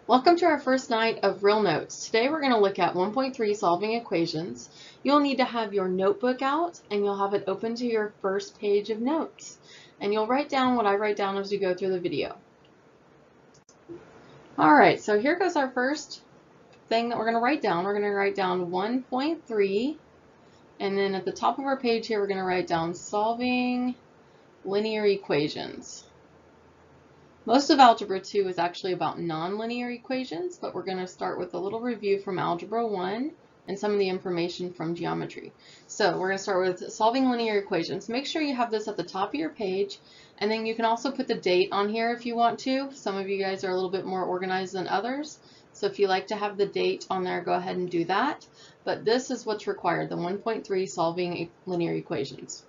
Welcome to our first night of Real Notes. Today we're going to look at 1.3 solving equations. You'll need to have your notebook out and you'll have it open to your first page of notes. And you'll write down what I write down as we go through the video. Alright, so here goes our first thing that we're going to write down. We're going to write down 1.3 and then at the top of our page here we're going to write down solving linear equations. Most of Algebra 2 is actually about nonlinear equations, but we're going to start with a little review from Algebra 1 and some of the information from geometry. So we're going to start with solving linear equations. Make sure you have this at the top of your page, and then you can also put the date on here if you want to. Some of you guys are a little bit more organized than others, so if you like to have the date on there, go ahead and do that. But this is what's required, the 1.3 solving linear equations.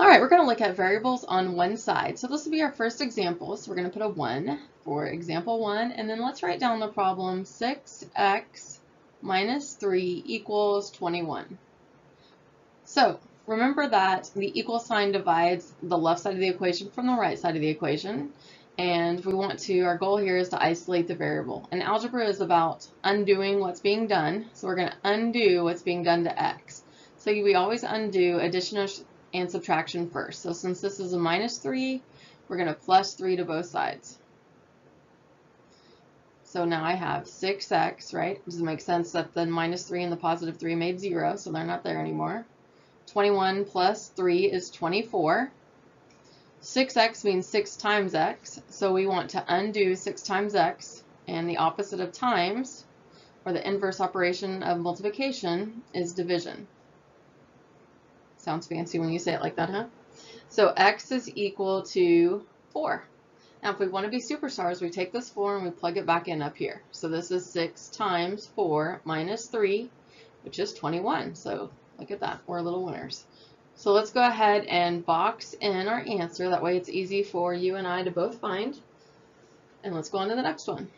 All right, we're going to look at variables on one side. So this will be our first example. So we're going to put a 1 for example 1, and then let's write down the problem 6x minus 3 equals 21. So remember that the equal sign divides the left side of the equation from the right side of the equation. And our goal here is to isolate the variable. And algebra is about undoing what's being done. So we're going to undo what's being done to x. So we always undo addition and subtraction first. So since this is a minus 3, we're going to plus 3 to both sides. So now I have 6x, right? Does it make sense that the minus 3 and the positive 3 made 0, so they're not there anymore. 21 plus 3 is 24. 6x means 6 times x, so we want to undo 6 times x, and the opposite of times, or the inverse operation of multiplication, is division. Sounds fancy when you say it like that, huh? So x is equal to 4. Now if we want to be superstars, we take this 4 and we plug it back in up here. So this is 6 times 4 minus 3, which is 21. So look at that, we're little winners. So let's go ahead and box in our answer. That way it's easy for you and I to both find. And let's go on to the next one.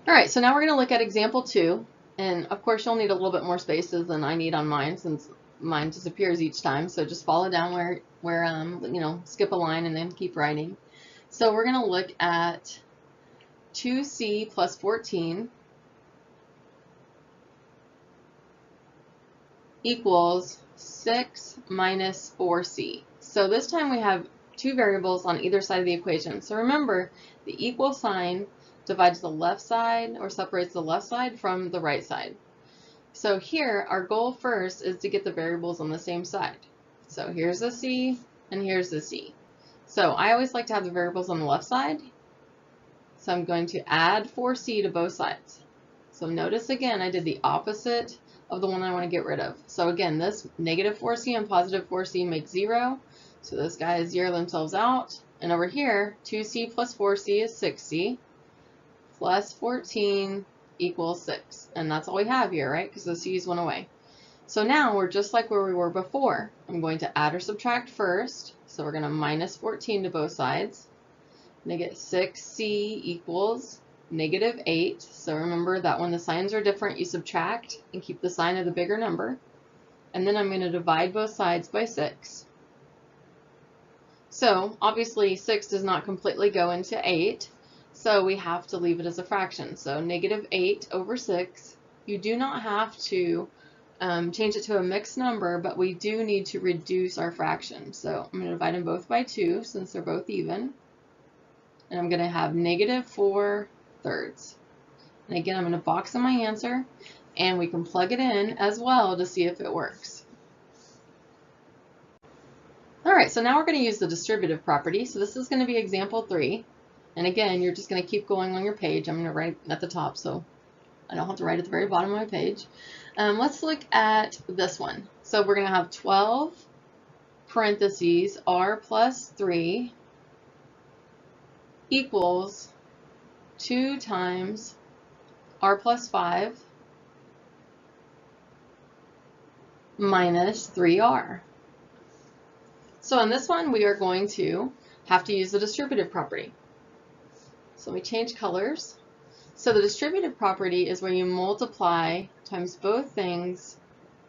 All right, so now we're going to look at example 2. And of course you'll need a little bit more spaces than I need on mine since mine disappears each time, so just follow down where skip a line and then keep writing. So we're going to look at 2c plus 14 equals 6 minus 4c. So this time we have two variables on either side of the equation. So remember, the equal sign divides the left side or separates the left side from the right side. So here, our goal first is to get the variables on the same side. So here's the c, and here's the c. So I always like to have the variables on the left side. So I'm going to add 4c to both sides. So notice again, I did the opposite of the one I want to get rid of. So again, this negative 4c and positive 4c make 0. So those guys zero themselves out. And over here, 2c plus 4c is 6c, plus 14 equals 6, and that's all we have here, right? Because the c's went away. So now we're just like where we were before. I'm going to add or subtract first, so we're going to minus 14 to both sides. And I get 6c equals negative 8. So remember that when the signs are different, you subtract and keep the sign of the bigger number. And then I'm going to divide both sides by 6. So obviously 6 does not completely go into 8. So we have to leave it as a fraction. So negative 8 over 6. You do not have to change it to a mixed number, but we do need to reduce our fraction. So I'm going to divide them both by 2 since they're both even. And I'm going to have negative 4 thirds. And again, I'm going to box in my answer, and we can plug it in as well to see if it works. All right, so now we're going to use the distributive property. So this is going to be example 3. And again, you're just going to keep going on your page. I'm going to write at the top so I don't have to write at the very bottom of my page. Let's look at this one. So we're going to have 12 parentheses r plus 3 equals 2 times r plus 5 minus 3r. So in this one, we are going to have to use the distributive property. So we change colors. So the distributive property is where you multiply times both things,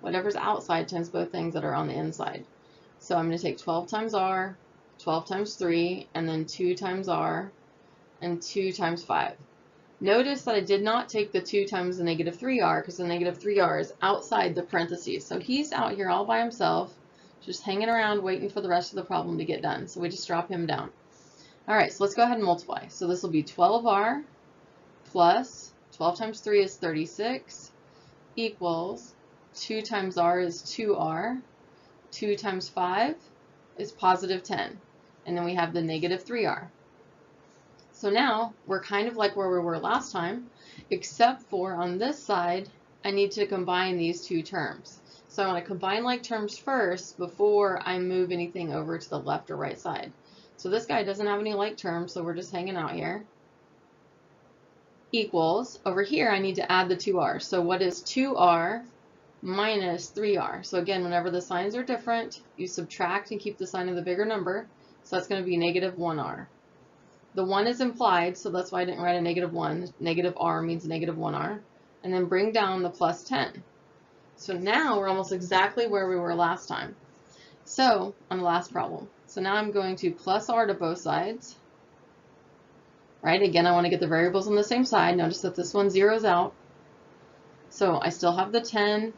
whatever's outside times both things that are on the inside. So I'm going to take 12 times r, 12 times 3, and then 2 times r, and 2 times 5. Notice that I did not take the 2 times the negative 3r because the negative 3r is outside the parentheses. So he's out here all by himself, just hanging around waiting for the rest of the problem to get done. So we just drop him down. All right, so let's go ahead and multiply. So this will be 12r plus 12 times 3 is 36 equals 2 times r is 2r. 2 times 5 is positive 10. And then we have the negative 3r. So now we're kind of like where we were last time, except for on this side, I need to combine these two terms. So I want to combine like terms first before I move anything over to the left or right side. So this guy doesn't have any like terms, so we're just hanging out here. Equals, over here I need to add the 2r. So what is 2r minus 3r? So again, whenever the signs are different, you subtract and keep the sign of the bigger number. So that's going to be negative 1r. The 1 is implied, so that's why I didn't write a negative 1. Negative r means negative 1r. And then bring down the plus 10. So now we're almost exactly where we were last time. So on the last problem. So now I'm going to plus r to both sides. Right, again, I want to get the variables on the same side. Notice that this one zeroes out. So I still have the 10.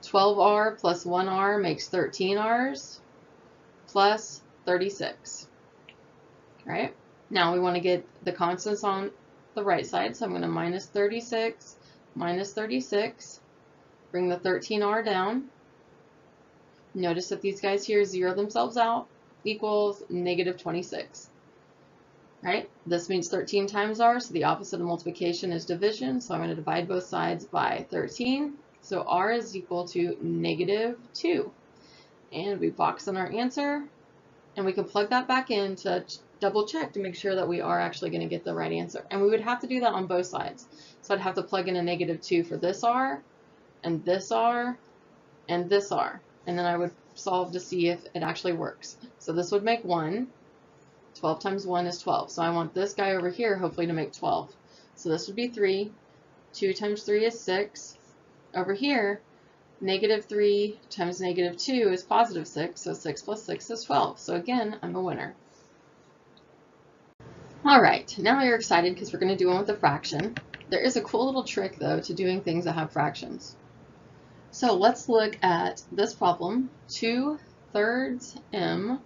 12r plus 1r makes 13r's plus 36. Right? Now we want to get the constants on the right side, so I'm going to minus 36, bring the 13r down. Notice that these guys here zero themselves out, equals negative 26. Right? This means 13 times r, so the opposite of multiplication is division, so I'm going to divide both sides by 13. So r is equal to negative 2. And we box in our answer, and we can plug that back in to double check to make sure that we are actually going to get the right answer. And we would have to do that on both sides. So I'd have to plug in a negative 2 for this r, and this r, and this r. And then I would solve to see if it actually works. So this would make 1. 12 times 1 is 12. So I want this guy over here hopefully to make 12. So this would be 3. 2 times 3 is 6. Over here, negative 3 times negative 2 is positive 6. So 6 plus 6 is 12. So again, I'm a winner. All right, now you're excited because we're going to do one with a fraction. There is a cool little trick, though, to doing things that have fractions. So let's look at this problem. 2/3 m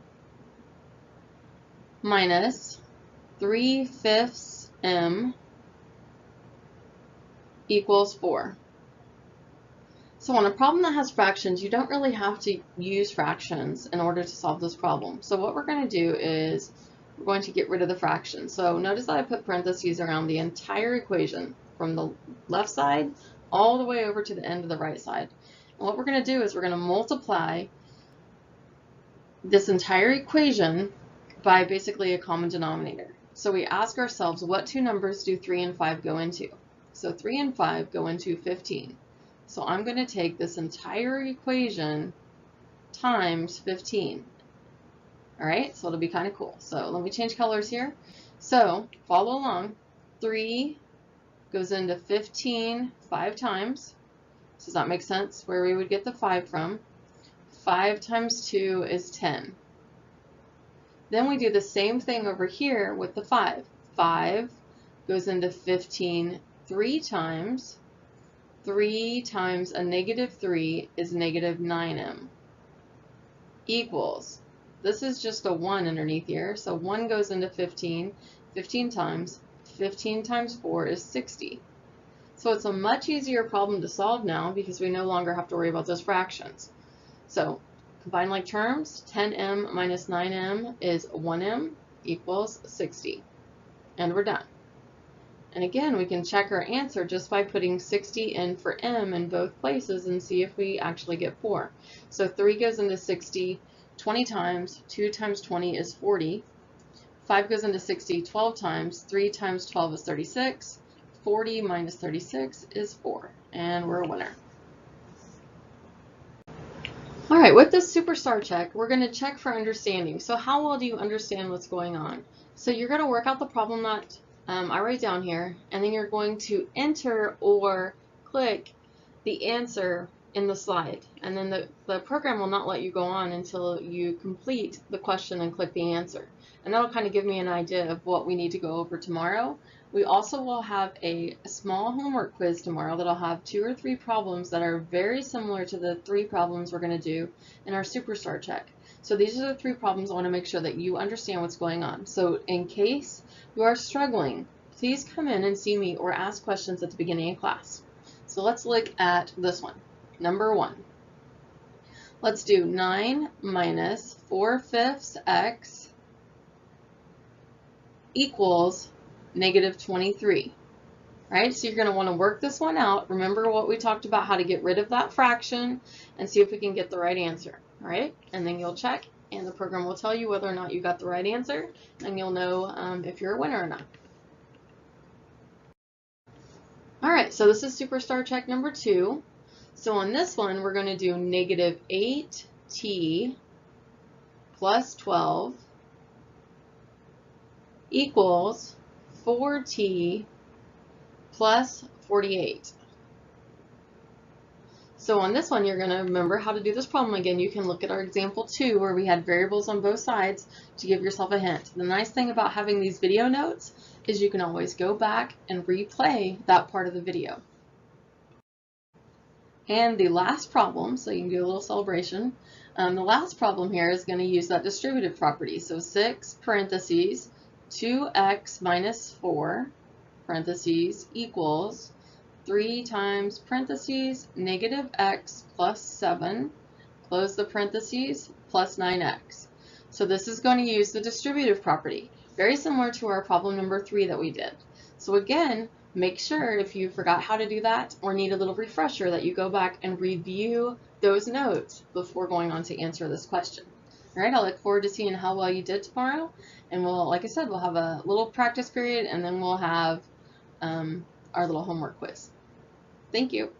minus 3/5 m equals 4. So on a problem that has fractions, you don't really have to use fractions in order to solve this problem. So what we're going to do is we're going to get rid of the fraction. So notice that I put parentheses around the entire equation from the left side all the way over to the end of the right side. And what we're going to do is we're going to multiply this entire equation by basically a common denominator. So we ask ourselves, what two numbers do 3 and 5 go into? So 3 and 5 go into 15. So I'm going to take this entire equation times 15. All right, so it'll be kind of cool. So let me change colors here. So follow along. 3 goes into 15 5 times. Does that make sense where we would get the 5 from? 5 times 2 is 10. Then we do the same thing over here with the 5. 5 goes into 15 3 times. 3 times a negative 3 is negative 9m equals, this is just a 1 underneath here, so 1 goes into 15 times. 15 times 4 is 60. So it's a much easier problem to solve now because we no longer have to worry about those fractions. So combine like terms, 10m minus 9m is 1m equals 60. And we're done. And again, we can check our answer just by putting 60 in for m in both places and see if we actually get 4. So 3 goes into 60 20 times. 2 times 20 is 40. 5 goes into 60 12 times. 3 times 12 is 36. 40 minus 36 is 4. And we're a winner. All right, with this superstar check, we're going to check for understanding. So how well do you understand what's going on? So you're going to work out the problem that I write down here, and then you're going to enter or click the answer in the slide, and then the program will not let you go on until you complete the question and click the answer. And that'll kind of give me an idea of what we need to go over tomorrow. We also will have a small homework quiz tomorrow that'll have 2 or 3 problems that are very similar to the 3 problems we're going to do in our Superstar check. So these are the 3 problems I want to make sure that you understand what's going on. So in case you are struggling, please come in and see me or ask questions at the beginning of class. So let's look at this one. Number 1. Let's do 9 minus 4/5 x equals negative 23. Right? So you're going to want to work this one out. Remember what we talked about, how to get rid of that fraction, and see if we can get the right answer. All right? And then you'll check, and the program will tell you whether or not you got the right answer, and you'll know if you're a winner or not. All right, so this is Superstar check number 2. So on this one, we're going to do negative 8t plus 12 equals 4t plus 48. So on this one, you're going to remember how to do this problem again. You can look at our example 2 where we had variables on both sides to give yourself a hint. The nice thing about having these video notes is you can always go back and replay that part of the video. And the last problem, so you can do a little celebration, the last problem here is going to use that distributive property. So 6 parentheses 2x minus 4 parentheses equals 3 times parentheses negative x plus 7, close the parentheses, plus 9x. So this is going to use the distributive property, very similar to our problem number 3 that we did. So again, make sure if you forgot how to do that or need a little refresher that you go back and review those notes before going on to answer this question. All right, I look forward to seeing how well you did tomorrow. And we'll, like I said, we'll have a little practice period and then we'll have our little homework quiz. Thank you.